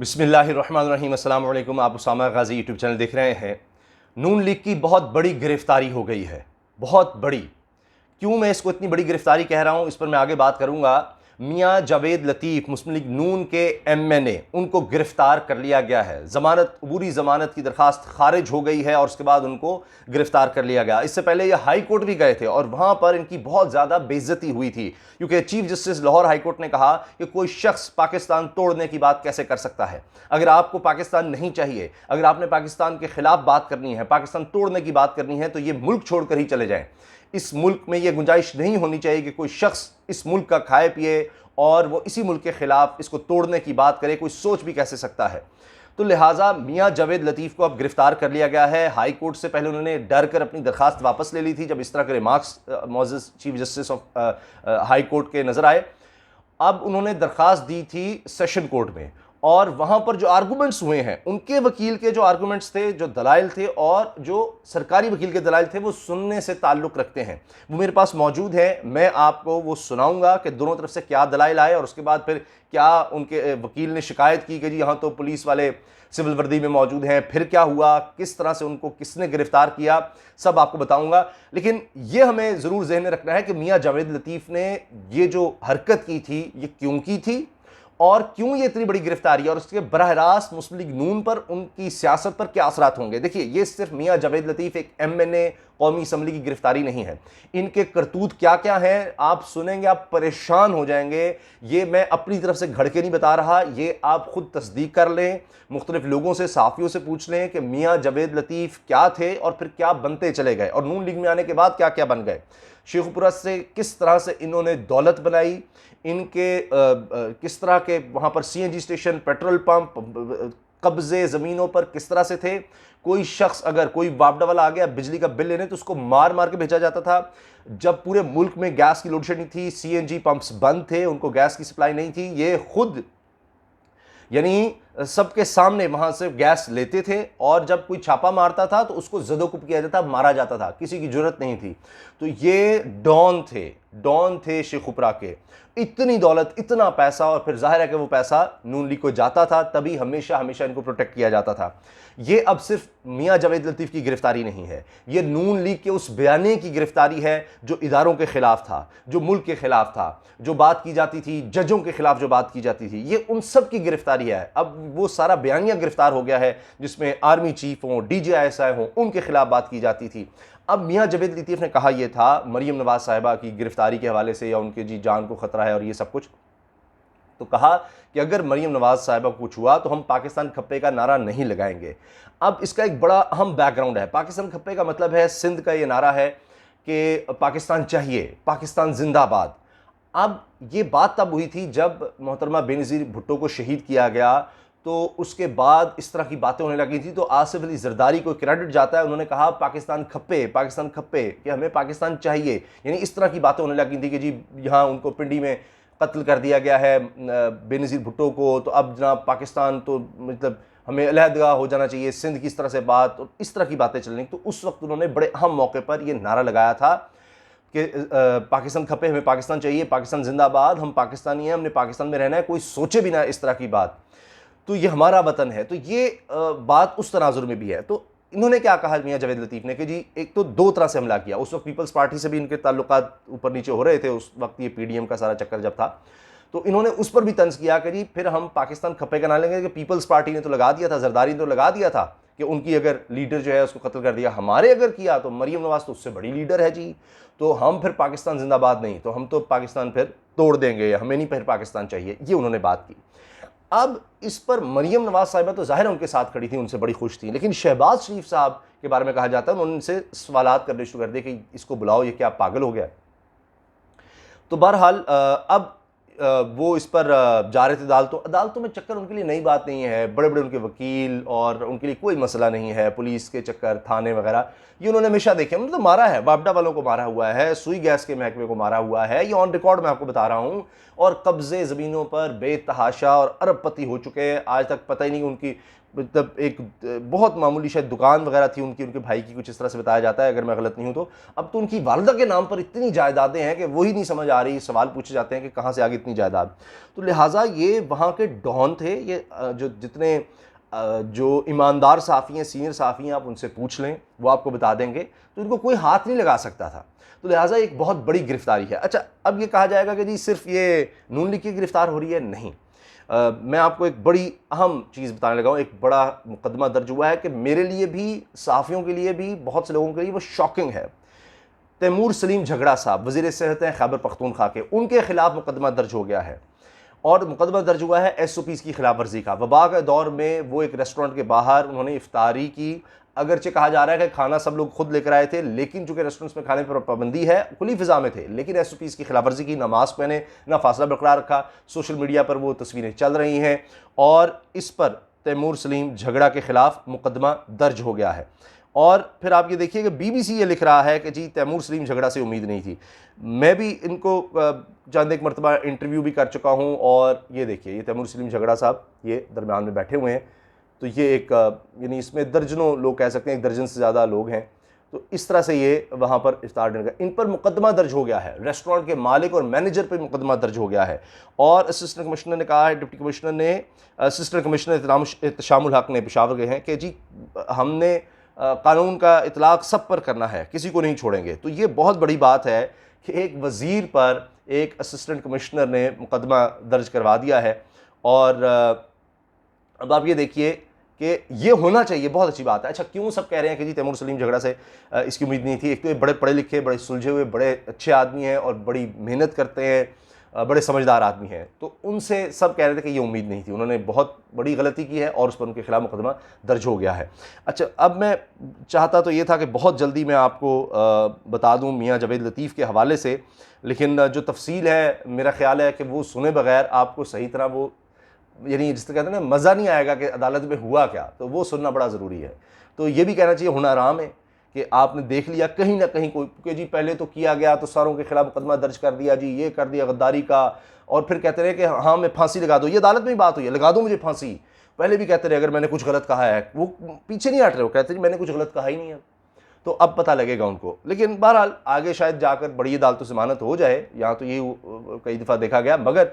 बिस्मिल्लाहिर्रहमानिर्रहीम। अस्सलाम वालेकुम। आप उसामा गाज़ी यूट्यूब चैनल देख रहे हैं। नून लीग की बहुत बड़ी गिरफ्तारी हो गई है, बहुत बड़ी। क्यों मैं इसको इतनी बड़ी गिरफ्तारी कह रहा हूं, इस पर मैं आगे बात करूंगा। मियां जावेद लतीफ़ मुस्लिम लीग नून के MNA, उनको गिरफ्तार कर लिया गया है। जमानत, अबूरी जमानत की दरखास्त खारिज हो गई है और उसके बाद उनको गिरफ्तार कर लिया गया। इससे पहले ये हाई कोर्ट भी गए थे और वहां पर इनकी बहुत ज़्यादा बेइज्जती हुई थी, क्योंकि chief justice Lahore high court ने कहा कि कोई शख्स पाकिस्तान तोड़ने की बात कैसे कर सकता है। अगर आपको पाकिस्तान नहीं चाहिए, अगर आपने पाकिस्तान के खिलाफ बात करनी है, पाकिस्तान तोड़ने की बात करनी है, तो ये मुल्क छोड़कर ही चले जाएं। इस मुल्क में यह गुंजाइश नहीं होनी चाहिए कि कोई शख्स इस मुल्क का खाए पिए और वो इसी मुल्क के खिलाफ इसको तोड़ने की बात करे। कोई सोच भी कैसे सकता है। तो लिहाजा मियां जावेद लतीफ़ को अब गिरफ्तार कर लिया गया है। हाई कोर्ट से पहले उन्होंने डर कर अपनी दरखास्त वापस ले ली थी जब इस तरह के रिमार्क्स मोअज़्ज़ज़ chief justice of high court के नजर आए। अब उन्होंने दरखास्त दी थी सेशन कोर्ट में और वहां पर जो आर्गूमेंट्स हुए हैं, उनके वकील के जो आर्गूमेंट्स थे, जो दलाइल थे और जो सरकारी वकील के दलाइल थे, वो सुनने से ताल्लुक़ रखते हैं। वो मेरे पास मौजूद है, मैं आपको वो सुनाऊंगा कि दोनों तरफ से क्या दलाइल आए और उसके बाद फिर क्या उनके वकील ने शिकायत की कि जी यहाँ तो पुलिस वाले सिविल वर्दी में मौजूद हैं, फिर क्या हुआ, किस तरह से उनको किसने गिरफ्तार किया, सब आपको बताऊंगा। लेकिन यह हमें ज़रूर ज़हन में रखना है कि मियां जावेद लतीफ़ ने ये जो हरकत की थी, ये क्यों की थी और क्यों ये इतनी बड़ी गिरफ्तारी है और उसके बरह रास्त मुस्लिम लीग नून पर, उनकी सियासत पर क्या असरात होंगे। देखिए, ये सिर्फ मियां जावेद लतीफ़ एक MNA कौमी असम्बली की गिरफ्तारी नहीं है। इनके करतूत क्या क्या हैं आप सुनेंगे, आप परेशान हो जाएंगे। ये मैं अपनी तरफ से घड़ के नहीं बता रहा, ये आप खुद तस्दीक कर लें, मुख्तलिफ लोगों से, साफियों से पूछ लें कि मियां जावेद लतीफ़ क्या थे और फिर क्या बनते चले गए और नून लीग में आने के बाद क्या क्या बन गए। शेखपुरा से किस तरह से इन्होंने दौलत बनाई, इनके किस तरह के वहाँ पर CNG स्टेशन, पेट्रोल पंप, कब्जे ज़मीनों पर किस तरह से थे। कोई शख्स, अगर कोई वापडा वाला आ गया बिजली का बिल लेने, तो उसको मार मार के भेजा जाता था। जब पूरे मुल्क में गैस की लोड शेडिंग थी, CNG पंप्स बंद थे, उनको गैस की सप्लाई नहीं थी, ये खुद यानी सबके सामने वहां से गैस लेते थे और जब कोई छापा मारता था तो उसको जदोकुब किया जाता, मारा जाता था, किसी की जरूरत नहीं थी। तो ये डॉन थे शेखुपरा के। इतनी दौलत, इतना पैसा, और फिर जाहिर है कि वो पैसा नून लीग को जाता था, तभी हमेशा हमेशा इनको प्रोटेक्ट किया जाता था। ये अब सिर्फ मियां जावेद लतीफ़ की गिरफ्तारी नहीं है, ये नून लीग के उस बयाने की गिरफ्तारी है जो इदारों के खिलाफ था, जो मुल्क के खिलाफ था, जो बात की जाती थी, जजों के खिलाफ जो बात की जाती थी, ये उन सब की गिरफ्तारी है। अब वो सारा बयानिया गिरफ्तार हो गया है जिसमें आर्मी चीफ हों, DGI हों, उनके खिलाफ बात की जाती थी। अब मियां जावेद लतीफ़ ने कहा यह था मरीम नवाज साहिबा की गिरफ्तारी के हवाले से, या उनके जी जान को खतरा है और ये सब कुछ, तो कहा कि अगर मरीम नवाज साहिबा को कुछ हुआ तो हम पाकिस्तान खप्पे का नारा नहीं लगाएंगे। अब इसका एक बड़ा अहम बैकग्राउंड है। पाकिस्तान खप्पे का मतलब है, सिंध का ये नारा है कि पाकिस्तान चाहिए, पाकिस्तान जिंदाबाद। अब ये बात तब हुई थी जब मोहतरमा बेनज़ीर भुट्टो को शहीद किया गया, तो उसके बाद इस तरह की बातें होने लगी थी। तो आसिफ अली जरदारी को क्रेडिट जाता है, उन्होंने कहा पाकिस्तान खप्पे, पाकिस्तान खप्पे, कि हमें पाकिस्तान चाहिए। यानी इस तरह की बातें होने लगी थी कि जी यहाँ उनको पिंडी में कत्ल कर दिया गया है बेनज़ीर भुट्टो को, तो अब जनाब पाकिस्तान तो मतलब हमें अलहदगा हो जाना चाहिए, सिंध की इस तरह से बात, और इस तरह की बातें चल रही। तो उस वक्त उन्होंने बड़े अहम मौके पर यह नारा लगाया था कि पाकिस्तान खपे, हमें पाकिस्तान चाहिए, पाकिस्तान जिंदाबाद, हम पाकिस्तानी हैं, हमने पाकिस्तान में रहना है, कोई सोचे भी ना इस तरह की बात, तो ये हमारा वतन है। तो ये बात उस तनाजुर में भी है। तो इन्होंने क्या कहा मियां जावेद लतीफ़ ने कि जी एक तो दो तरह से हमला किया। उस वक्त पीपल्स पार्टी से भी इनके ताल्लुकात ऊपर नीचे हो रहे थे, उस वक्त ये PDM का सारा चक्कर जब था, तो इन्होंने उस पर भी तंज किया कि जी फिर हम पाकिस्तान खप्पे का ना लेंगे कि पीपल्स पार्टी ने तो लगा दिया था, जरदारी ने तो लगा दिया था कि उनकी अगर लीडर जो है उसको कत्ल कर दिया, हमारे अगर किया तो मरीम नवाज तो उससे बड़ी लीडर है जी, तो हम फिर पाकिस्तान जिंदाबाद नहीं, तो हम तो पाकिस्तान फिर तोड़ देंगे, हमें नहीं फिर पाकिस्तान चाहिए। ये उन्होंने बात की। अब इस पर मरीम नवाज साहिबा तो जाहिर है उनके साथ खड़ी थी, उनसे बड़ी खुश थी, लेकिन शहबाज शरीफ साहब के बारे में कहा जाता है उन्होंने उनसे सवालात करने शुरू कर दिए कि इसको बुलाओ, ये क्या पागल हो गया। तो बहरहाल अब वो इस पर जा रहे थे अदालतों में। चक्कर उनके लिए नई बात नहीं है, बड़े बड़े उनके वकील, और उनके लिए कोई मसला नहीं है, पुलिस के चक्कर, थाने वगैरह, ये उन्होंने हमेशा देखे। उन्होंने तो मारा है, वापडा वालों को मारा हुआ है, सुई गैस के महकमे को मारा हुआ है, ये ऑन रिकॉर्ड मैं आपको बता रहा हूँ। और कब्जे ज़मीनों पर बेतहाशा और अरबपति हो चुके हैं, आज तक पता ही नहीं उनकी मतलब एक बहुत मामूली शायद दुकान वगैरह थी उनकी, उनके भाई की, कुछ इस तरह से बताया जाता है अगर मैं गलत नहीं हूं तो। अब तो उनकी वालिदा के नाम पर इतनी जायदादें हैं कि वही नहीं समझ आ रही, सवाल पूछे जाते हैं कि कहाँ से आ गई इतनी जायदाद। तो लिहाजा ये वहाँ के डॉन थे, ये जो जितने जो ईमानदार सहाफ़ी हैं, सीनियर सहाफ़ी हैं, आप उनसे पूछ लें, वो आपको बता देंगे। तो इनको कोई हाथ नहीं लगा सकता था। तो लिहाजा एक बहुत बड़ी गिरफ्तारी है। अच्छा, अब ये कहा जाएगा कि जी सिर्फ ये नून लीग की गिरफ्तार हो रही है, नहीं। मैं आपको एक बड़ी अहम चीज़ बताने लगा हूँ। एक बड़ा मुकदमा दर्ज हुआ है कि मेरे लिए भी, सहाफ़ियों के लिए भी, बहुत से लोगों के लिए वो शॉकिंग है। तैमूर सलीम झगड़ा साहब वज़ीर सेहत हैं खैबर पख्तूनख्वा के, उनके खिलाफ मुकदमा दर्ज हो गया है और मुकदमा दर्ज हुआ है SOPs की खिलाफ वर्जी का। वबा के दौर में वो एक रेस्टोरेंट के बाहर उन्होंने इफ्तारी की। अगरचे कहा जा रहा है कि खाना सब लोग खुद लेकर आए थे, लेकिन चूंकि रेस्टोरेंट्स में खाने पर पाबंदी है, खुली फिजा में थे, लेकिन SOPs की खिलाफ वर्जी की, ना मास्क पहने, ना फासला बरकरार रखा। सोशल मीडिया पर वो तस्वीरें चल रही हैं और इस पर तैमूर सलीम झगड़ा के खिलाफ मुकदमा दर्ज हो गया है। और फिर आप ये देखिए कि BBC ये लिख रहा है कि जी तैमूर सलीम झगड़ा से उम्मीद नहीं थी। मैं भी इनको चंद एक मरतबा इंटरव्यू भी कर चुका हूँ और ये देखिए, ये तैमूर सलीम झगड़ा साहब ये दरमियान में बैठे हुए हैं। तो ये एक यानी इसमें दर्जनों लोग कह सकते हैं, एक दर्जन से ज़्यादा लोग हैं। तो इस तरह से ये वहाँ पर इफ्तार डिनर का इन पर मुकदमा दर्ज हो गया है। रेस्टोरेंट के मालिक और मैनेजर पर मुकदमा दर्ज हो गया है और असिस्टेंट कमिश्नर ने कहा है, डिप्टी कमिश्नर ने, असिस्टेंट कमिश्नर इत्शामुल हक ने पेशावर गए हैं कि जी हमने कानून का इतलाक़ सब पर करना है, किसी को नहीं छोड़ेंगे। तो ये बहुत बड़ी बात है कि एक वज़ीर पर एक असिस्टेंट कमिश्नर ने मुकदमा दर्ज करवा दिया है। और अब आप ये देखिए कि ये होना चाहिए, बहुत अच्छी बात है। अच्छा, क्यों सब कह रहे हैं कि जी तैमूर सलीम झगड़ा से इसकी उम्मीद नहीं थी? एक तो ये बड़े पढ़े लिखे, बड़े सुलझे हुए, बड़े अच्छे आदमी हैं और बड़ी मेहनत करते हैं, बड़े समझदार आदमी हैं। तो उनसे सब कह रहे थे कि ये उम्मीद नहीं थी, उन्होंने बहुत बड़ी गलती की है और उस पर उनके खिलाफ मुकदमा दर्ज हो गया है। अच्छा, अब मैं चाहता तो ये था कि बहुत जल्दी मैं आपको बता दूं मियां जावेद लतीफ़ के हवाले से, लेकिन जो तफसील है मेरा ख्याल है कि वो सुने बगैर आपको सही तरह वो, यानी जिस तरह कहते हैं ना, मज़ा नहीं आएगा कि अदालत में हुआ क्या, तो वो सुनना बड़ा ज़रूरी है। तो ये भी कहना चाहिए, होना आराम है कि आपने देख लिया कहीं ना कहीं कोई कि जी पहले तो किया गया तो सारों के खिलाफ मुकदमा दर्ज कर दिया, जी ये कर दिया गद्दारी का, और फिर कहते रहे कि हाँ मैं फांसी लगा दो। ये अदालत में ही बात हुई है, लगा दो मुझे फांसी। पहले भी कहते रहे अगर मैंने कुछ गलत कहा है, वो पीछे नहीं हट रहे, वो कहते मैंने कुछ गलत कहा ही नहीं है। तो अब पता लगेगा उनको। लेकिन बहरहाल आगे शायद जाकर बड़ी अदालतों से जमानत हो जाए, यहाँ तो ये कई दफ़ा देखा गया, मगर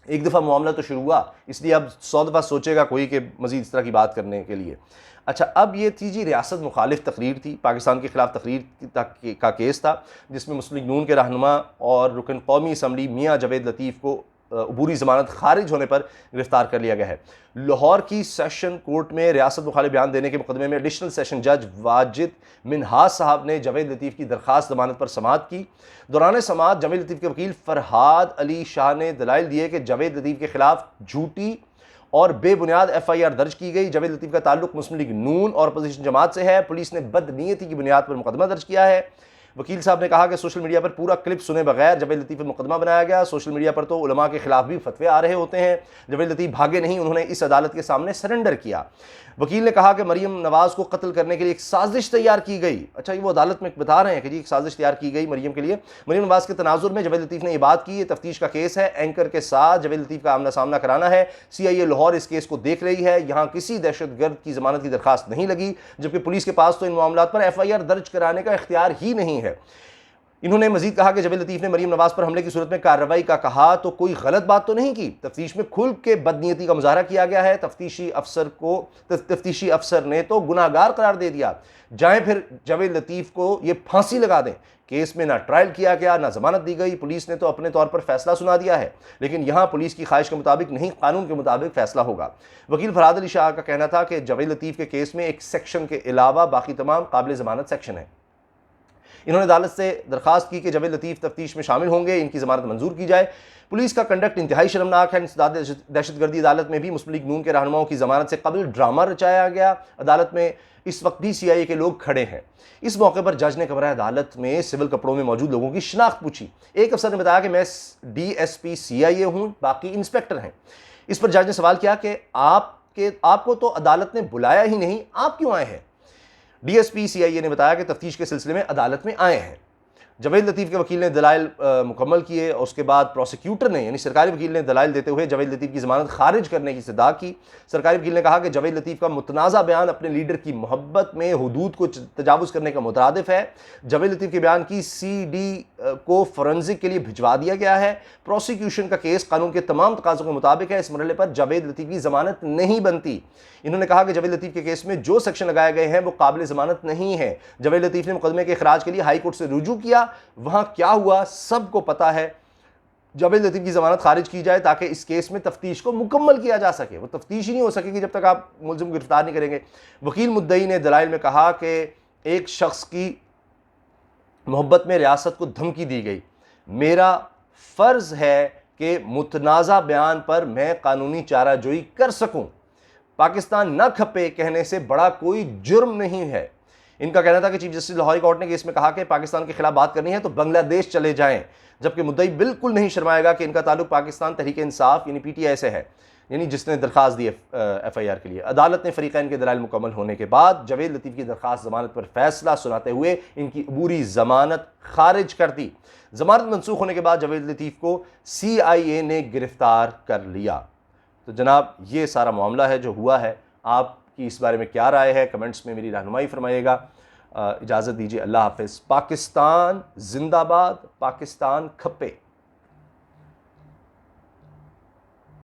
एक दफ़ा मामला तो शुरू हुआ, इसलिए अब 100 दफ़ा सोचेगा कोई कि मज़ीद इस तरह की बात करने के लिए। अच्छा, अब ये थी जी रियासत मुखालिफ तकरीर थी, पाकिस्तान के ख़िलाफ़ तकरीर का केस था, जिसमें मुस्लिम लीग नून के रहनुमा और रुकन कौमी असम्बली मियां जावेद लतीफ़ को अबूरी ज़मानत खारिज होने पर गिरफ्तार कर लिया गया है। लाहौर की सेशन कोर्ट में रियासत मुखालिफ बयान देने के मुकदमे में एडिशनल सेशन जज वाजिद मिनहाज साहब ने जावेद लतीफ़ की दरख्वास्त ज़मानत पर समाअत की। दौरान समाअत जावेद लतीफ़ के वकील फरहाद अली शाह ने दलाइल दिए कि जावेद लतीफ़ के खिलाफ झूठी और बेबुनियाद FIR दर्ज की गई। जावेद लतीफ़ का ताल्लुक मुस्लिम लीग नून और अपोजिशन जमात से है। पुलिस ने बदनीयती की बुनियाद पर मुकदमा दर्ज किया है। वकील साहब ने कहा कि सोशल मीडिया पर पूरा क्लिप सुने बगैर जावेद लतीफ़ पर मुकदमा बनाया गया। सोशल मीडिया पर तो उलमा के खिलाफ भी फतवे आ रहे होते हैं। जावेद लतीफ़ भागे नहीं, उन्होंने इस अदालत के सामने सरेंडर किया। वकील ने कहा कि मरियम नवाज़ को कत्ल करने के लिए एक साजिश तैयार की गई। अच्छा, ये वो अदालत में बता रहे हैं कि जी एक साजिश तैयार की गई मरियम के लिए। मरियम नवाज़ के तनाजुर में जावेद लतीफ़ ने यह बात की, ये तफ्तीश का केस है, एंकर के साथ जावेद लतीफ़ का आमना सामना कराना है। CIA लाहौर इस केस को देख रही है, यहाँ किसी दहशतगर्द की जमानत की दरख्वास्त नहीं लगी, जबकि पुलिस के पास तो इन मामलों पर FIR दर्ज कराने का इख्तियार ही नहीं है। इन्होंने मजीद कहा कि जावेद लतीफ़ ने मरियम नवाज़ पर हमले की सूरत में कार्रवाई का कहा तो कोई गलत बात तो नहीं की। तफ्तीश में खुल के बदनीयती का मुजाहरा किया गया है। तफ्तीशी अफसर ने तो गुनाहगार करार दे दिया। जाएं फिर जावेद लतीफ़ को ये फांसी लगा दें। केस में ना ट्रायल किया गया, ना जमानत दी गई। पुलिस ने तो अपने तौर पर फैसला सुना दिया है, लेकिन यहाँ पुलिस की ख्वाहिश के मुताबिक नहीं, कानून के मुताबिक फैसला होगा। वकील फरहाद अली शाह का कहना था कि जावेद लतीफ़ के केस में एक सेक्शन के अलावा बाकी तमाम काबिल जमानत सेक्शन है। इन्होंने अदालत से दरखास्त की कि जावेद लतीफ़ तफ्तीश में शामिल होंगे, इनकी ज़मानत मंजूर की जाए। पुलिस का कंडक्ट इंतहाई शर्मनाक है। दहशतगर्दी अदालत में भी मुस्लिम लीग नून के रहनुमाओं की ज़मानत से कबल ड्रामा रचाया गया। अदालत में इस वक्त भी CIA के लोग खड़े हैं। इस मौके पर जज ने कमरा अदालत में सिविल कपड़ों में मौजूद लोगों की शिनाख्त पूछी। एक अफसर ने बताया कि मैं DSP CIA हूँ, बाकी इंस्पेक्टर हैं। इस पर जज ने सवाल किया कि आपको तो अदालत ने बुलाया ही नहीं, आप क्यों आए हैं? DSP CIA ने बताया कि तफ्तीश के सिलसिले में अदालत में आए हैं। जवेद लतीफ़ के वकील ने दलाइल मुकम्मल किए और उसके बाद प्रोसिक्यूटर ने यानी सरकारी वकील ने दलाइल देते हुए जवेद लतीफ़ की ज़मानत खारिज करने की इस्तदा की। सरकारी वकील ने कहा कि जवेद लतीफ़ का मुतनाज़ा बयान अपने लीडर की मोहब्बत में हुदूद को तजावुज़ करने का मुतरादिफ है। जवेद लतीफ़ के बयान की CD को फोरेंसिक के लिए भिजवा दिया गया है। प्रोसिक्यूशन का केस कानून के तमाम तकाज़ों के मुताबिक है। इस मरहले पर जवेद लतीफ़ की ज़मानत नहीं बनती। इन्होंने कहा कि जवेद लतीफ़ के केस में जो सेक्शन लगाए गए हैं वो काबिल ज़मानत नहीं है। जवेद लतीफ़ ने मुकदमे के खराज के लिए हाई कोर्ट से रुजू किया। वहां क्या हुआ सबको पता है। जवेद लतीफ़ की ज़मानत खारिज की जाए ताकि इस केस में तफ्तीश को मुकम्मल किया जा सके। वो तफ्तीश ही नहीं हो सकेगी जब तक आप मुलज़िम गिरफ्तार नहीं करेंगे। वकील मुद्दई ने दलाइल में कहा कि एक शख्स की मोहब्बत में रियासत को धमकी दी गई। मेरा फ़र्ज़ है कि मुतनाज़ा बयान पर मैं कानूनी चाराजोई कर सकूं। पाकिस्तान न खपे कहने से बड़ा कोई जुर्म नहीं है। इनका कहना था कि चीफ जस्टिस लाहौरी कोर्ट ने केस में कहा कि पाकिस्तान के खिलाफ बात करनी है तो बांग्लादेश चले जाएं, जबकि मुद्दई बिल्कुल नहीं शर्माएगा कि इनका ताल्लुक पाकिस्तान तहरीक इंसाफ यानी PTI से है, यानी जिसने दरखास्त दी FIR के लिए। अदालत ने फरीकैन के दलाइल मुकम्मल होने के बाद जवेद लतीफ़ की दरखास्त ज़मानत पर फैसला सुनाते हुए इनकी अबूरी ज़मानत खारिज कर दी। ज़मानत मनसूख होने के बाद जवेद लतीफ़ को CIA ने गिरफ्तार कर लिया। तो जनाब ये सारा मामला है जो हुआ है। आपकी इस बारे में क्या राय है, कमेंट्स में मेरी रहनुमाई फरमाइएगा। इजाज़त दीजिए, अल्लाह हाफ़िज़। पाकिस्तान जिंदाबाद, पाकिस्तान खप्पे।